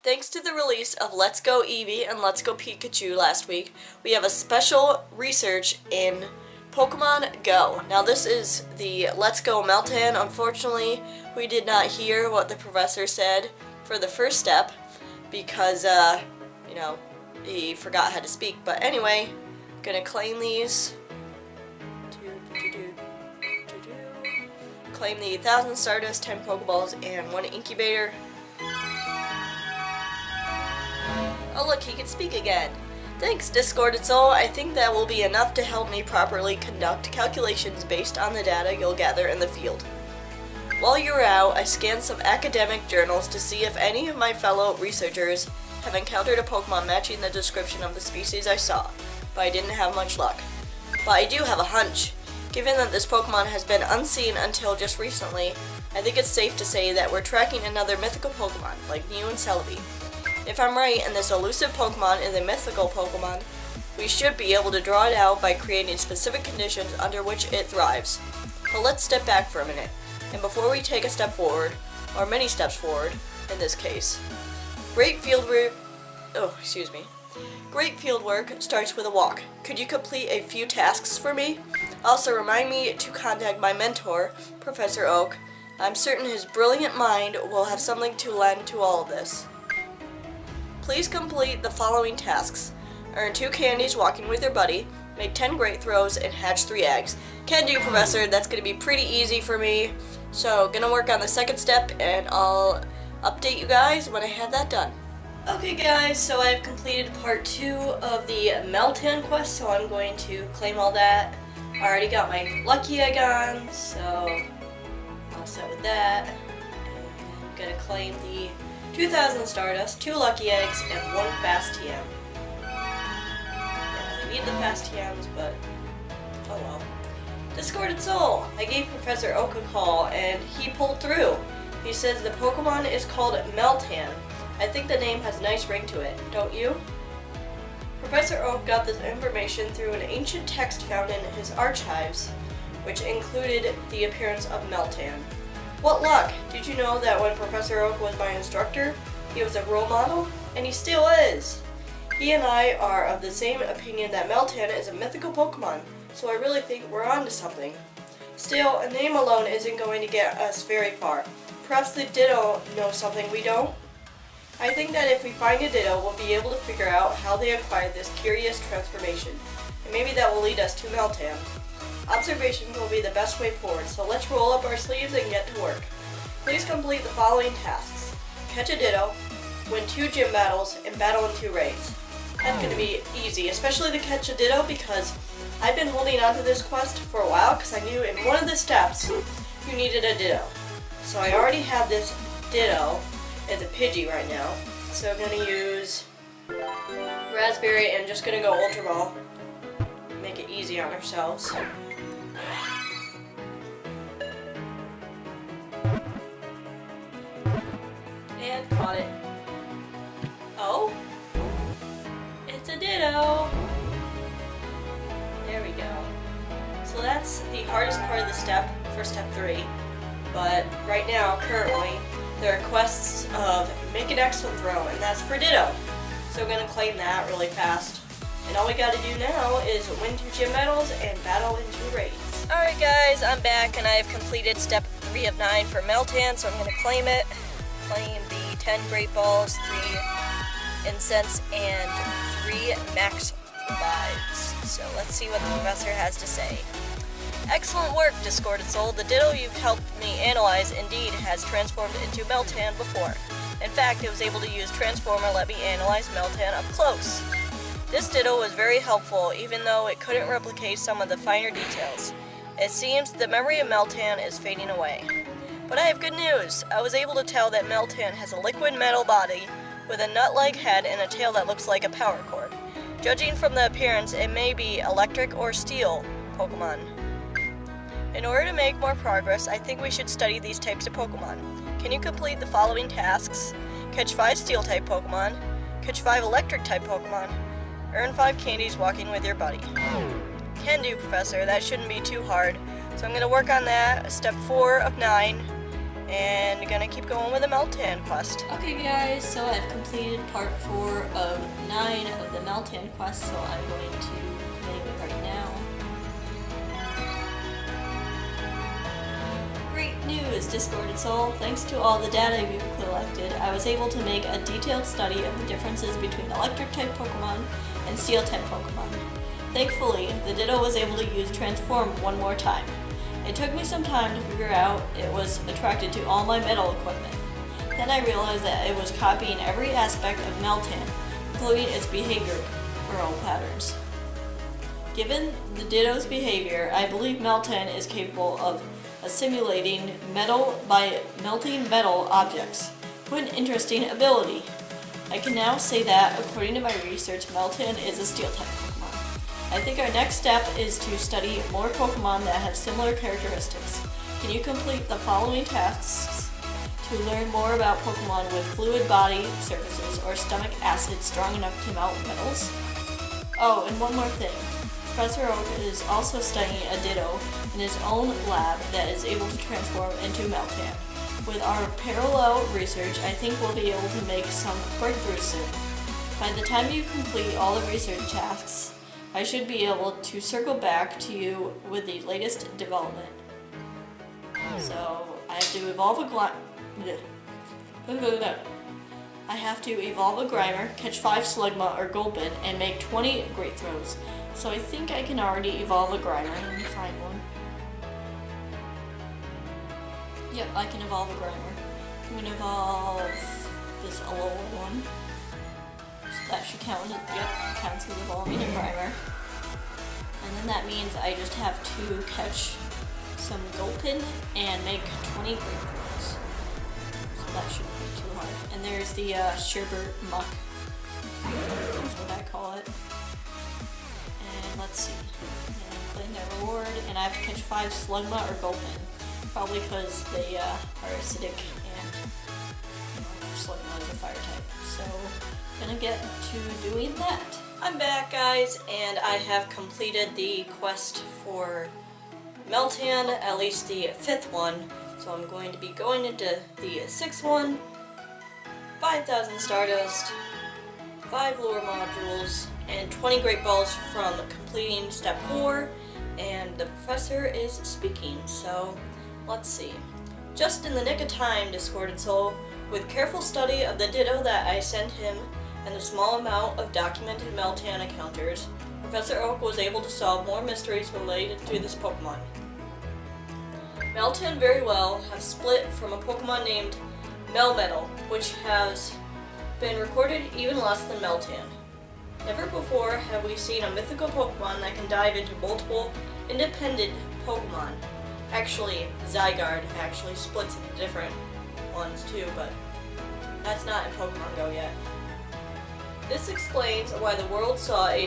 Thanks to the release of Let's Go Eevee and Let's Go Pikachu last week, we have a special research in Pokemon Go. Now this is the Let's Go Meltan. Unfortunately, we did not hear what the professor said for the first step because, he forgot how to speak. But anyway, I'm gonna claim these. Claim the 1,000 Stardust, 10 Pokeballs, and 1 Incubator. Oh look, he can speak again. Thanks, Discorded Soul. I think that will be enough to help me properly conduct calculations based on the data you'll gather in the field. While you were out, I scanned some academic journals to see if any of my fellow researchers have encountered a Pokemon matching the description of the species I saw, but I didn't have much luck. But I do have a hunch. Given that this Pokemon has been unseen until just recently, I think it's safe to say that we're tracking another mythical Pokemon, like Mew and Celebi. If I'm right and this elusive Pokemon is a mythical Pokemon, we should be able to draw it out by creating specific conditions under which it thrives. But let's step back for a minute, and before we take a step forward, or many steps forward, in this case, Great field work starts with a walk. Could you complete a few tasks for me? Also, remind me to contact my mentor, Professor Oak. I'm certain his brilliant mind will have something to lend to all of this. Please complete the following tasks. Earn 2 candies walking with your buddy, make 10 great throws, and hatch 3 eggs. Can do, Professor. That's going to be pretty easy for me. So, gonna work on the second step, and I'll update you guys when I have that done. Okay guys, so I've completed part 2 of the Meltan quest, so I'm going to claim all that. I already got my lucky egg on, so all set with that. I'm gonna claim the 2,000 Stardust, 2 lucky eggs, and 1 fast TM. I need the fast TMs, but oh well. Discorded Soul! I gave Professor Oak a call, and he pulled through. He says the Pokemon is called Meltan. I think the name has a nice ring to it, don't you? Professor Oak got this information through an ancient text found in his archives, which included the appearance of Meltan. What luck! Did you know that when Professor Oak was my instructor, he was a role model? And he still is! He and I are of the same opinion that Meltan is a mythical Pokemon, so I really think we're onto something. Still, a name alone isn't going to get us very far. Perhaps the Ditto knows something we don't? I think that if we find a Ditto, we'll be able to figure out how they acquired this curious transformation, and maybe that will lead us to Meltan. Observation will be the best way forward, so let's roll up our sleeves and get to work. Please complete the following tasks. Catch a Ditto, win 2 gym battles, and battle in 2 raids. That's going to be easy, especially the catch a Ditto, because I've been holding on to this quest for a while because I knew in one of the steps you needed a Ditto. So I already have this Ditto as a Pidgey right now, so I'm going to use Raspberry and just going to go Ultra Ball. Make it easy on ourselves. And caught it. Oh? It's a Ditto! There we go. So that's the hardest part of the step for step 3. But right now, currently, there are quests of make an excellent throw, and that's for Ditto. So we're going to claim that really fast. And all we got to do now is win 2 gym battles and battle in 2 raids. Alright guys, I'm back and I have completed step 3 of 9 for Meltan, so I'm going to claim it. Claim the 10 Great Balls, 3 Incense, and 3 Max Lives. So let's see what the professor has to say. Excellent work, Discorded Soul. The Ditto you've helped me analyze indeed has transformed into Meltan before. In fact, it was able to use Transform and let me analyze Meltan up close. This Ditto was very helpful, even though it couldn't replicate some of the finer details. It seems the memory of Meltan is fading away. But I have good news. I was able to tell that Meltan has a liquid metal body with a nut-like head and a tail that looks like a power cord. Judging from the appearance, it may be electric or steel Pokemon. In order to make more progress, I think we should study these types of Pokemon. Can you complete the following tasks? Catch 5 Steel-type Pokemon, catch 5 Electric-type Pokemon, earn 5 candies walking with your buddy. Can do, Professor. That shouldn't be too hard. So I'm going to work on that. Step 4 of 9. and gonna keep going with the Meltan quest. Okay guys, so I've completed part 4 of 9 of the Meltan quest, so I'm going to play it right now. Great news, Discorded Soul! Thanks to all the data you've collected, I was able to make a detailed study of the differences between electric-type Pokemon and steel-type Pokemon. Thankfully, the Ditto was able to use Transform one more time. It took me some time to figure out it was attracted to all my metal equipment. Then I realized that it was copying every aspect of Meltan, including its behavioral patterns. Given the Ditto's behavior, I believe Meltan is capable of assimilating metal by melting metal objects. What an interesting ability! I can now say that, according to my research, Meltan is a steel-type Pokemon. I think our next step is to study more Pokemon that have similar characteristics. Can you complete the following tasks to learn more about Pokemon with fluid body surfaces or stomach acid strong enough to melt metals? Oh, and one more thing. Professor Oak is also studying a Ditto in his own lab that is able to transform into Meltan. With our parallel research, I think we'll be able to make some breakthroughs soon. By the time you complete all the research tasks, I should be able to circle back to you with the latest development. So, I have to evolve I have to evolve a Grimer, catch 5 Slugma or Gulpin, and make 20 Great Throws. So I think I can already evolve a Grimer. Let me find one. Yep, I can evolve a Grimer. I'm gonna evolve this Alolan one. So that should count. Yep, counts as evolving a Grimer. And then that means I just have to catch some Gulpin and make 20 Great Throws. So that shouldn't be too hard. And there's the Sherbert Muck. That's what I call it. And let's see. And claim that reward, and I have to catch 5 Slugma or Gulpin. Probably because they are acidic and Slugma is a fire type. So, gonna get to doing that. I'm back, guys, and I have completed the quest for Meltan, at least the 5th one. So I'm going to be going into the 6th one. 5,000 Stardust, 5 lure modules, and 20 Great Balls from completing step 4, and the professor is speaking, so let's see. Just in the nick of time, Discorded Soul, with careful study of the Ditto that I sent him and the small amount of documented Meltan encounters, Professor Oak was able to solve more mysteries related to this Pokemon. Meltan very well have split from a Pokemon named Melmetal, which has been recorded even less than Meltan. Never before have we seen a mythical Pokemon that can dive into multiple independent Pokemon. Actually, Zygarde actually splits into different ones too, but that's not in Pokemon Go yet. This explains why the world saw a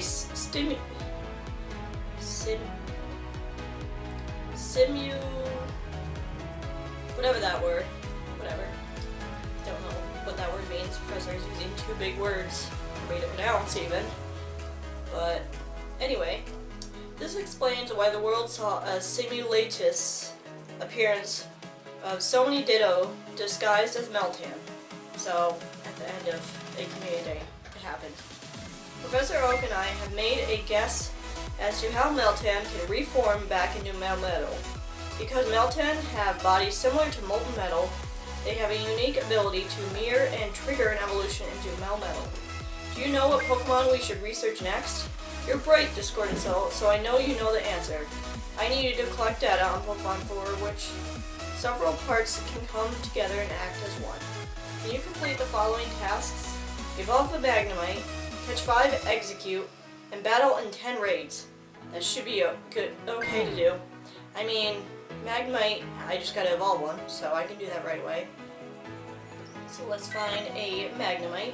whatever that word, whatever. Don't know what that word means. Professor is using 2 big words for me to pronounce even. But anyway, this explains why the world saw a simultaneous appearance of so many Ditto disguised as Meltan. So, at the end of a community day, it happened. Professor Oak and I have made a guess as to how Meltan can reform back into Melmetal. Because Meltan have bodies similar to molten metal, they have a unique ability to mirror and trigger an evolution into Melmetal. Do you know what Pokemon we should research next? You're bright, Discorded Soul, so I know you know the answer. I need you to collect data on Pokemon for which several parts can come together and act as one. Can you complete the following tasks? Evolve a Magnemite, catch 5 Execute, and battle in 10 raids. That should be okay to do. I mean, Magnemite, I just gotta evolve one, so I can do that right away. So let's find a Magnemite.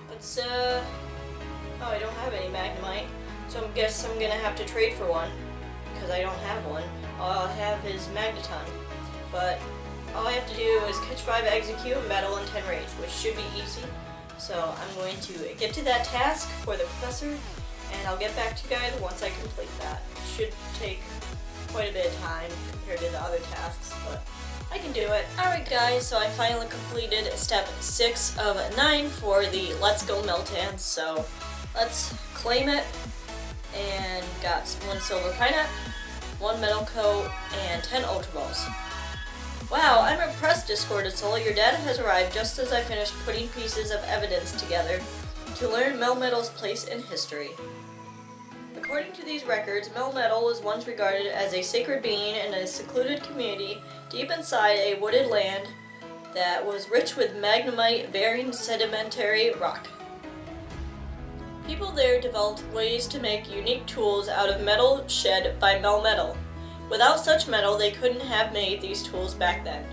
Let's, oh, I don't have any Magnemite, so I guess I'm gonna have to trade for one, because I don't have one. All I'll have is Magneton, but all I have to do is catch 5 Execute and battle in 10 raids, which should be easy. So I'm going to get to that task for the professor, and I'll get back to you guys once I complete that. It should take quite a bit of time compared to the other tasks, but I can do it. Alright guys, so I finally completed step 6 of 9 for the Let's Go Meltan, so let's claim it. And got 1 silver pineapple, 1 metal coat, and 10 ultra balls. Wow, I'm impressed, Discorded Soul. Your dad has arrived just as I finished putting pieces of evidence together to learn Melmetal's place in history. According to these records, Melmetal was once regarded as a sacred being in a secluded community deep inside a wooded land that was rich with magnemite-bearing sedimentary rock. People there developed ways to make unique tools out of metal shed by Melmetal. Without such metal, they couldn't have made these tools back then.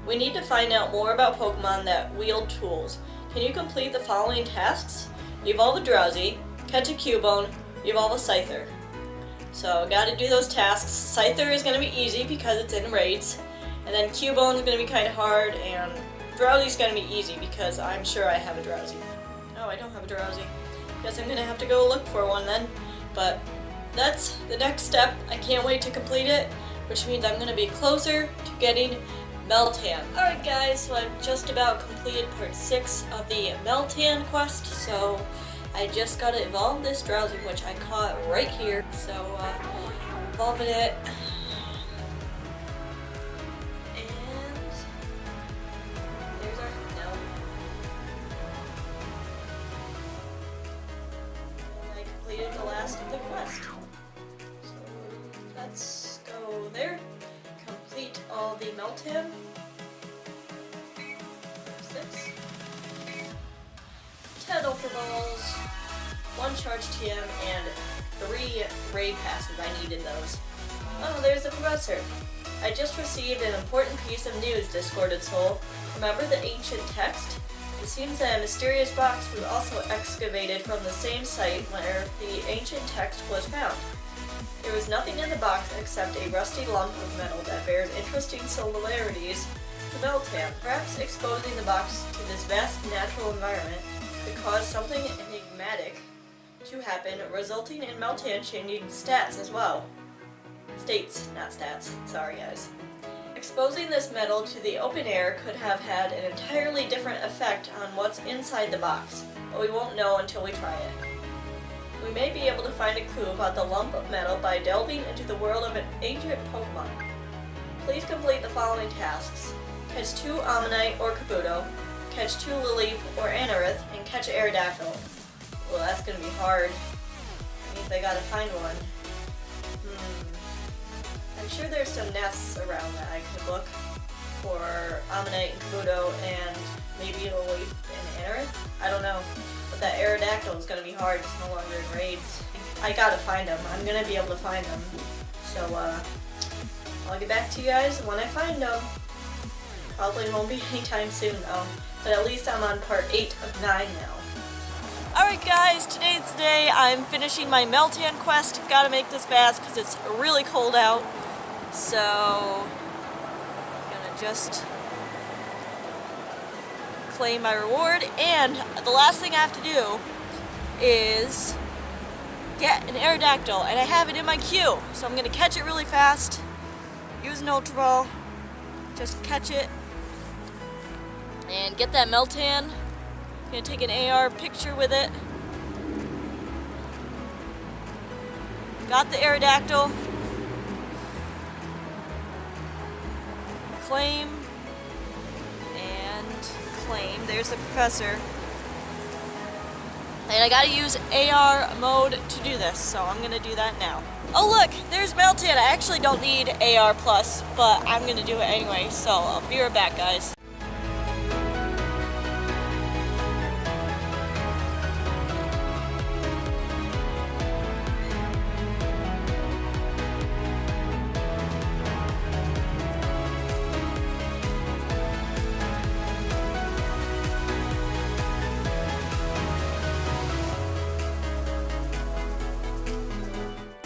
We need to find out more about Pokemon that wield tools. Can you complete the following tasks? Evolve a Drowsy, catch a Cubone, evolve a Scyther. So, gotta do those tasks. Scyther is gonna be easy because it's in raids, and then Cubone is gonna be kinda hard, and Drowsy's gonna be easy because I'm sure I have a Drowsy. No, I don't have a Drowsy. Guess I'm gonna have to go look for one then, but that's the next step. I can't wait to complete it, which means I'm gonna be closer to getting Meltan. Alright guys, so I've just about completed part 6 of the Meltan quest, so I just gotta evolve this Drowsy, which I caught right here, so evolving it. And there's our no. And I completed the last of the quest. So let's go there. Complete all the Meltan. 6. 10 Ultra Balls, 1 Charge TM, and 3 Raid Passes. I needed those. Oh, there's the professor. I just received an important piece of news, Discorded Soul. Remember the ancient text? It seems that a mysterious box was also excavated from the same site where the ancient text was found. There was nothing in the box except a rusty lump of metal that bears interesting similarities to Meltan. Perhaps exposing the box to this vast natural environment could cause something enigmatic to happen, resulting in Meltan changing stats as well. States, not stats. Sorry guys. Exposing this metal to the open air could have had an entirely different effect on what's inside the box, but we won't know until we try it. We may be able to find a clue about the lump of metal by delving into the world of an ancient Pokemon. Please complete the following tasks. Catch 2 Ammonite or Kabuto, catch 2 Lilip or Anorith, and catch Aerodactyl. Well, that's gonna be hard. That means I gotta find one. I'm sure there's some nests around that I could look for Ammonite and Kabuto and maybe Lilip and Anorith. I don't know. But that Aerodactyl is gonna be hard. It's no longer in raids. I gotta find them. I'm gonna be able to find them. So, I'll get back to you guys when I find them. Probably won't be anytime soon though. But at least I'm on part 8 of 9 now. Alright guys, today's the day. I'm finishing my Meltan quest. Gotta make this fast because it's really cold out. So, I'm gonna just claim my reward. And the last thing I have to do is get an Aerodactyl. And I have it in my queue. So I'm gonna catch it really fast. Use an Ultra Ball. Just catch it. And get that Meltan. Gonna take an AR picture with it. Got the Aerodactyl. Claim. And claim. There's the professor. And I gotta use AR mode to do this, so I'm gonna do that now. Oh look, there's Meltan. I actually don't need AR+, but I'm gonna do it anyway, so I'll be right back, guys.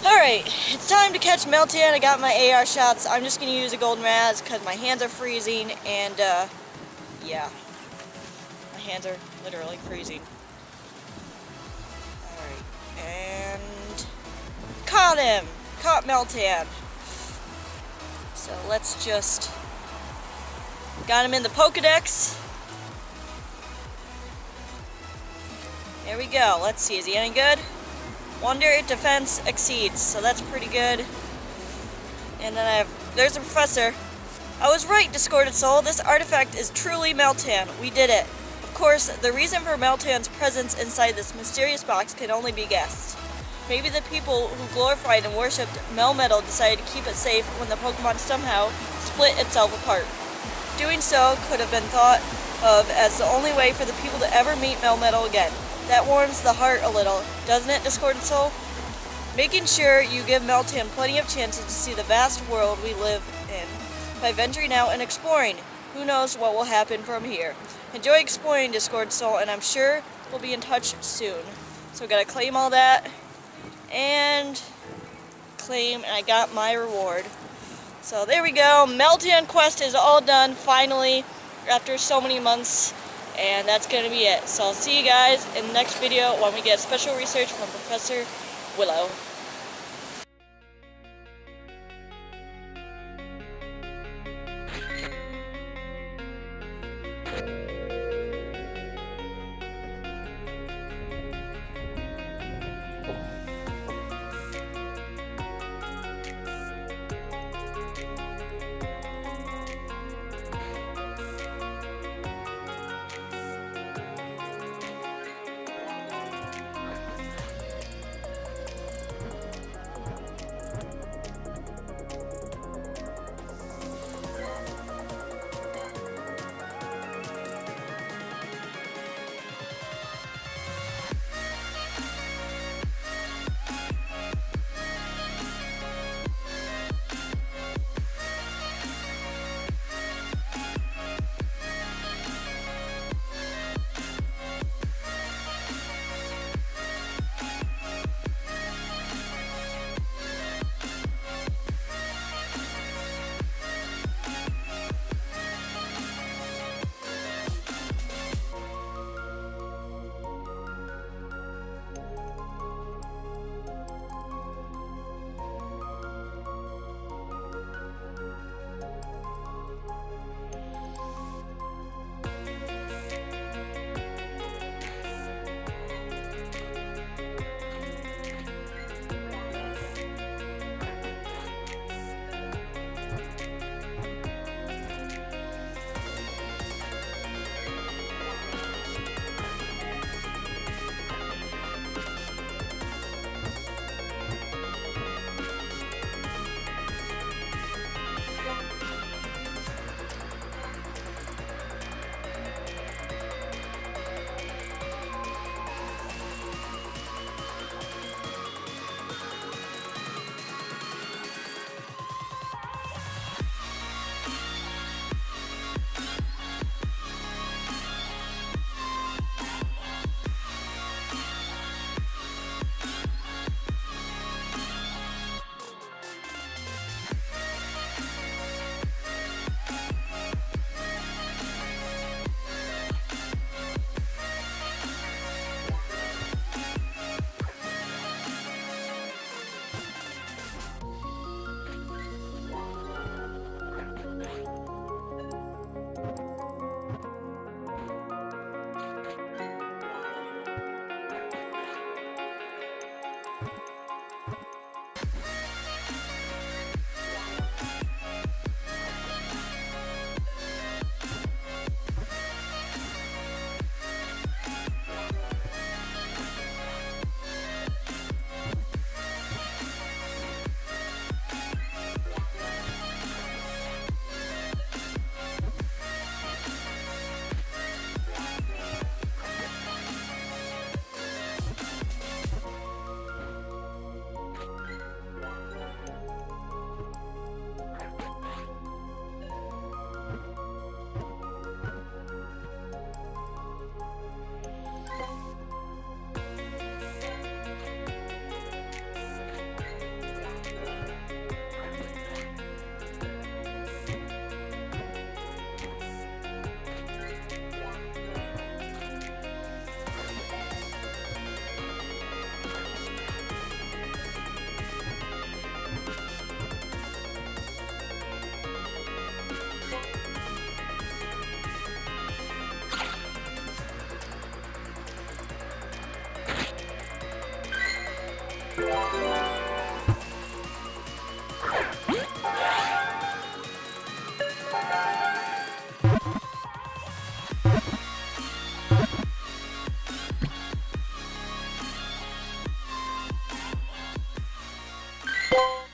Alright, it's time to catch Meltan. I got my AR shots. I'm just going to use a golden raz because my hands are freezing and yeah, my hands are literally freezing. Alright, and caught him! Caught Meltan. So let's just... Got him in the Pokedex. There we go. Let's see, is he any good? Wonder if defense exceeds, so that's pretty good. And then there's a professor. I was right, Discorded Soul. This artifact is truly Meltan. We did it. Of course, the reason for Meltan's presence inside this mysterious box can only be guessed. Maybe the people who glorified and worshipped Melmetal decided to keep it safe when the Pokemon somehow split itself apart. Doing so could have been thought of as the only way for the people to ever meet Melmetal again. That warms the heart a little, doesn't it, Discorded Soul? Making sure you give Meltan plenty of chances to see the vast world we live in by venturing out and exploring. Who knows what will happen from here. Enjoy exploring, Discord Soul, and I'm sure we'll be in touch soon. So I gotta claim all that, and claim, and I got my reward. So there we go, Meltan quest is all done, finally, after so many months, and that's gonna be it. So I'll see you guys in the next video when we get special research from Professor Willow. Bye.